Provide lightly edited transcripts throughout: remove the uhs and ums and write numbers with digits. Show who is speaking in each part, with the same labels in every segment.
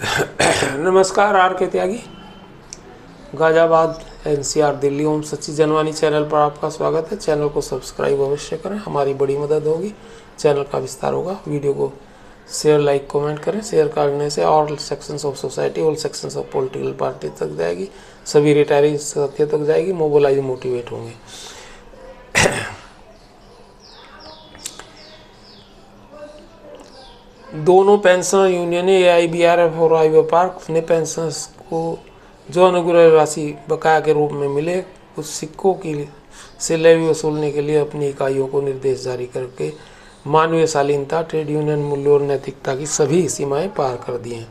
Speaker 1: नमस्कार, आर के त्यागी, गाजियाबाद एनसीआर दिल्ली। ओम सच्ची जनवानी चैनल पर आपका स्वागत है। चैनल को सब्सक्राइब अवश्य करें, हमारी बड़ी मदद होगी, चैनल का विस्तार होगा। वीडियो को शेयर, लाइक, कमेंट करें। शेयर करने से all sections of society, all sections of political party तक जाएगी, सभी रिटायरी साथियों तक जाएगी, मोबिलाइज, मोटिवेट होंगे। दोनों पेंशन यूनियन AIBRF और IBPARC ने पेंशनर्स को जो अनुग्रह राशि बकाया के रूप में मिले कुछ सिक्कों की से लेवी वसूलने के लिए अपनी इकाइयों को निर्देश जारी करके मानवीय शालीनता, ट्रेड यूनियन मूल्यों और नैतिकता की सभी सीमाएं पार कर दी हैं।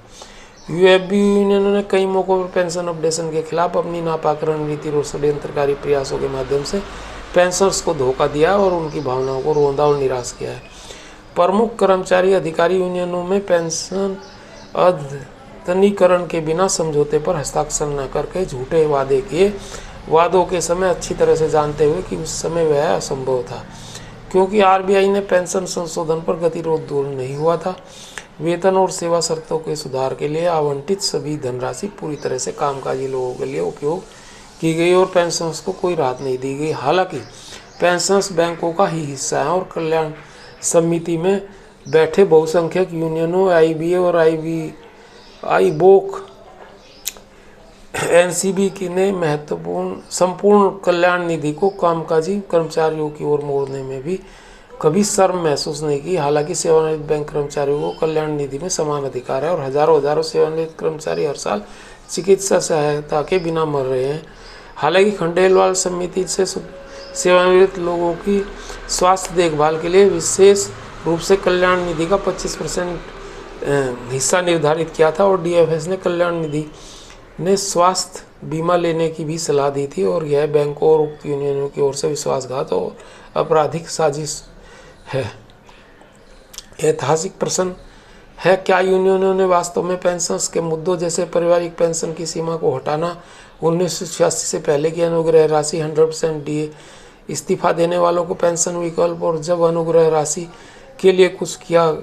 Speaker 1: UFB यूनियनों ने कई मौक़ों पर पेंशन अपडेशन के खिलाफ अपनी नापाक रणनीति और षड्यंत्रकारी प्रयासों के माध्यम से पेंशनर्स को धोखा दिया और उनकी भावनाओं को रोंदा और निराश किया है। प्रमुख कर्मचारी अधिकारी यूनियनों में पेंशन अद्यतनीकरण के बिना समझौते पर हस्ताक्षर न करके झूठे वादे किए। वादों के समय अच्छी तरह से जानते हुए कि उस समय वह असंभव था, क्योंकि RBI ने पेंशन संशोधन पर गतिरोध दूर नहीं हुआ था। वेतन और सेवा शर्तों के सुधार के लिए आवंटित सभी धनराशि पूरी तरह से कामकाजी लोगों के लिए उपयोग की गई और पेंशनर्स को कोई राहत नहीं दी गई। हालांकि पेंशनर्स बैंकों का ही हिस्सा है और कल्याण समिति में बैठे बहुसंख्यक यूनियनों IBA और IBOC NCB की ने महत्वपूर्ण संपूर्ण कल्याण निधि को कामकाजी कर्मचारियों की ओर मोड़ने में भी कभी शर्म महसूस नहीं की। हालांकि सेवानिवृत्त बैंक कर्मचारियों को कल्याण निधि में समान अधिकार है और हजारों सेवानिवृत्त कर्मचारी हर साल चिकित्सा सहायता के बिना मर रहे हैं। हालांकि खंडेलवाल समिति से सेवानिवृत्त लोगों की स्वास्थ्य देखभाल के लिए विशेष रूप से कल्याण निधि का 25% हिस्सा निर्धारित किया था और DFS ने कल्याण निधि ने स्वास्थ्य बीमा लेने की भी सलाह दी थी और यह बैंकों और उक्त यूनियनों की ओर से विश्वासघात और आपराधिक साजिश है। ऐतिहासिक प्रश्न है, क्या यूनियनों ने वास्तव में पेंशनर्स के मुद्दों जैसे पारिवारिक पेंशन की सीमा को हटाना, 1986 से पहले की अनुग्रह राशि 100% DA, इस्तीफा देने वालों को पेंशन विकल्प और जब अनुग्रह राशि के लिए कुछ किया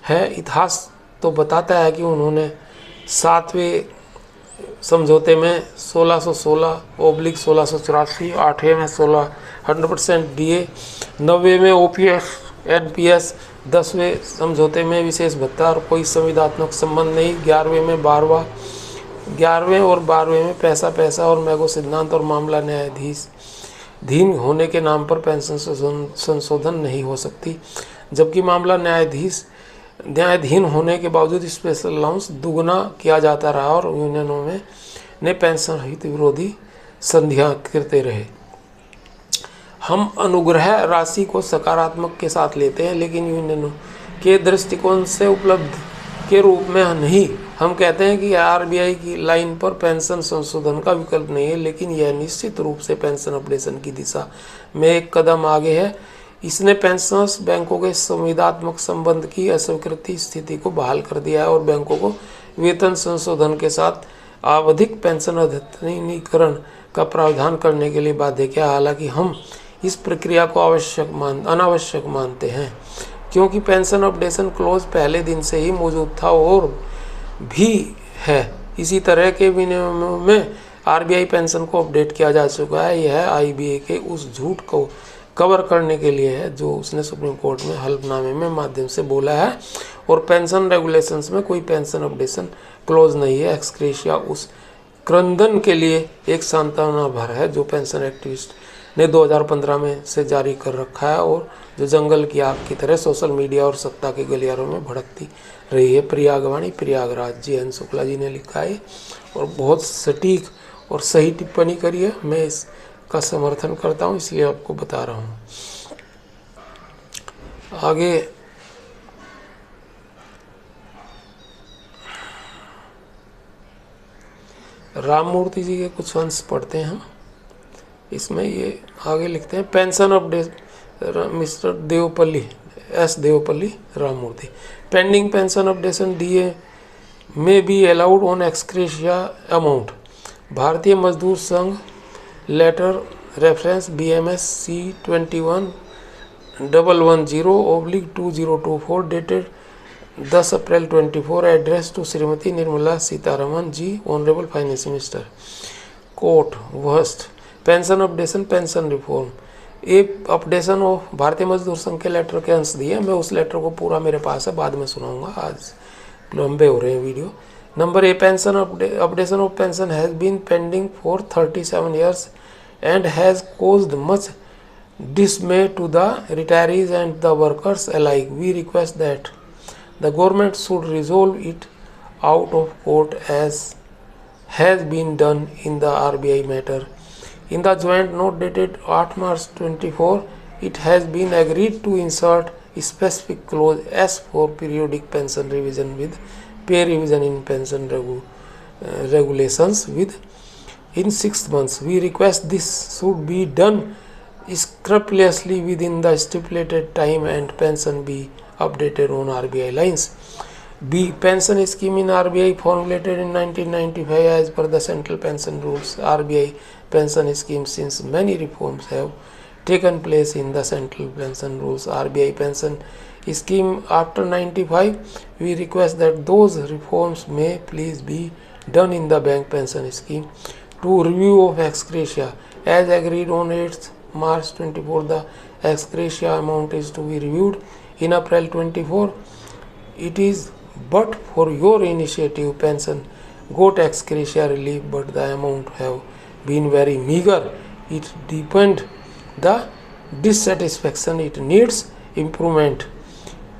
Speaker 1: है? इतिहास तो बताता है कि उन्होंने 7वें समझौते में 1616/1684, 8वें में 100% DA, 9वें में OPS NPS, 10वें समझौते में विशेष भत्ता और कोई संविदात्मक संबंध नहीं, 11वें और 12वें में पैसा और मैगो सिद्धांत और मामला न्यायाधीन होने के नाम पर पेंशन संशोधन नहीं हो सकती, जबकि मामला न्यायाधीन होने के बावजूद स्पेशल अलाउंस दुगना किया जाता रहा और यूनियनों में ने पेंशन हित विरोधी संधियां करते रहे। हम अनुग्रह राशि को सकारात्मक के साथ लेते हैं, लेकिन यूनियनों के दृष्टिकोण से उपलब्ध के रूप में नहीं। हम कहते हैं कि RBI की लाइन पर पेंशन संशोधन का विकल्प नहीं है, लेकिन यह निश्चित रूप से पेंशन अपडेशन की दिशा में एक कदम आगे है। इसने पेंशनर्स बैंकों के संविदात्मक संबंध की अस्वीकृति स्थिति को बहाल कर दिया है और बैंकों को वेतन संशोधन के साथ आवधिक पेंशन अद्यतनीकरण का प्रावधान करने के लिए बाध्य किया। हालांकि हम इस प्रक्रिया को अनावश्यक मानते हैं, क्योंकि पेंशन अपडेशन क्लोज पहले दिन से ही मौजूद था और भी है। इसी तरह के विनियमों में RBI पेंशन को अपडेट किया जा चुका है। यह IBA के उस झूठ को कवर करने के लिए है जो उसने सुप्रीम कोर्ट में हल्फनामे में माध्यम से बोला है, और पेंशन रेगुलेशंस में कोई पेंशन अपडेशन क्लोज नहीं है। एक्सक्रेशिया उस क्रंदन के लिए एक सांत्वना भर है जो पेंशन एक्टिविस्ट ने 2015 में से जारी कर रखा है और जो जंगल की आग की तरह सोशल मीडिया और सत्ता के गलियारों में भड़कती रही है। प्रयागवाणी, प्रयागराज, JN शुक्ला जी ने लिखा है और बहुत सटीक और सही टिप्पणी करी है। मैं इसका समर्थन करता हूँ, इसलिए आपको बता रहा हूँ। आगे राममूर्ति जी के कुछ अंश पढ़ते हैं। इसमें ये आगे लिखते हैं, pension update mister Devapalli S Devapalli Ramamurthy, pending pension updation DA में be allowed on ex gratia amount. Bharatiya Mazdoor Sangh letter reference BMS C21 110/2024 dated 10 April 24 address to Shrimati Nirmala Sitharaman ji, honourable finance minister. Court worst pension updation, pension reform. ये अपडेशन ऑफ भारतीय मजदूर संघ के letter के अंश दिए। मैं उस letter को पूरा मेरे पास है, बाद में सुनाऊंगा, आज लंबे हो रहे हैं video. Number A, pension updation of pension has been pending for 37 years and has caused much dismay to the retirees and the workers alike. We request that the government should resolve it out of court as has been done in the RBI matter. In the joint note dated 8 March 24, it has been agreed to insert a specific clause as for periodic pension revision with pay revision in pension regulations in 6 months. We request this should be done scrupulously within the stipulated time and pension be updated on RBI lines. B, pension scheme in RBI formulated in 1995 as per the central pension rules. RBI pension scheme, since many reforms have taken place in the central pension rules. RBI pension scheme after 95, we request that those reforms may please be done in the bank pension scheme. To review of ex gratia as agreed on 8th March 24, the ex gratia amount is to be reviewed in April 24. It is but for your initiative pension got ex gratia relief, but the amount have been very meager. It deepened the dissatisfaction. It needs improvement.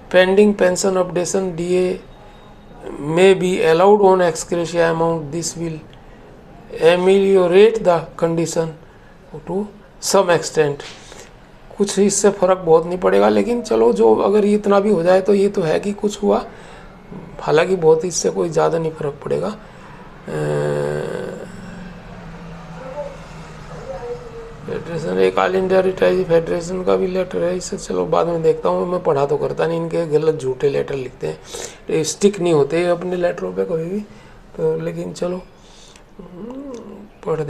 Speaker 1: Pending pension updation, DA may be allowed on ex gratia amount. This will ameliorate the condition to some extent. कुछ इससे फ़र्क बहुत नहीं पड़ेगा, लेकिन चलो जो अगर ये इतना भी हो जाए तो ये तो है कि कुछ हुआ, हालांकि बहुत इससे कोई ज़्यादा नहीं फ़र्क पड़ेगा। फेडरेशन, एक ऑल इंडिया रिटायरी फेडरेशन का भी लेटर है, इससे चलो बाद में देखता हूँ। मैं पढ़ा तो करता नहीं, इनके गलत झूठे लेटर लिखते हैं, स्टिक नहीं होते अपने लेटरों पे कभी भी, तो लेकिन चलो पढ़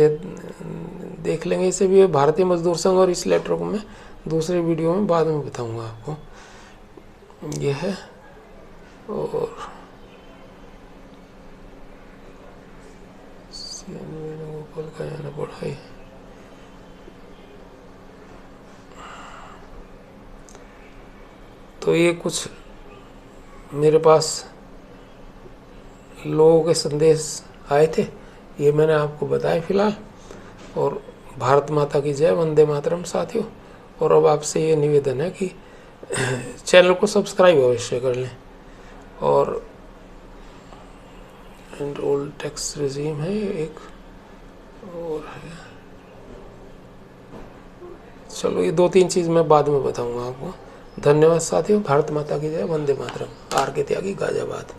Speaker 1: देख लेंगे इसे भी। भारतीय मजदूर संघ और इस लेटर को मैं दूसरे वीडियो में बाद में बताऊंगा आपको। यह है, और गोपाल का जाना पढ़ाई। तो ये कुछ मेरे पास लोगों के संदेश आए थे, ये मैंने आपको बताया फिलहाल। और भारत माता की जय, वंदे मातरम साथियों। और अब आपसे ये निवेदन है कि चैनल को सब्सक्राइब अवश्य कर लें। और एनरोल टैक्स रिजीम है एक और है, चलो ये 2-3 चीज़ मैं बाद में बताऊंगा आपको। धन्यवाद साथियों। भारत माता की जय, वंदे मातरम। आर के त्यागी गाजियाबाद।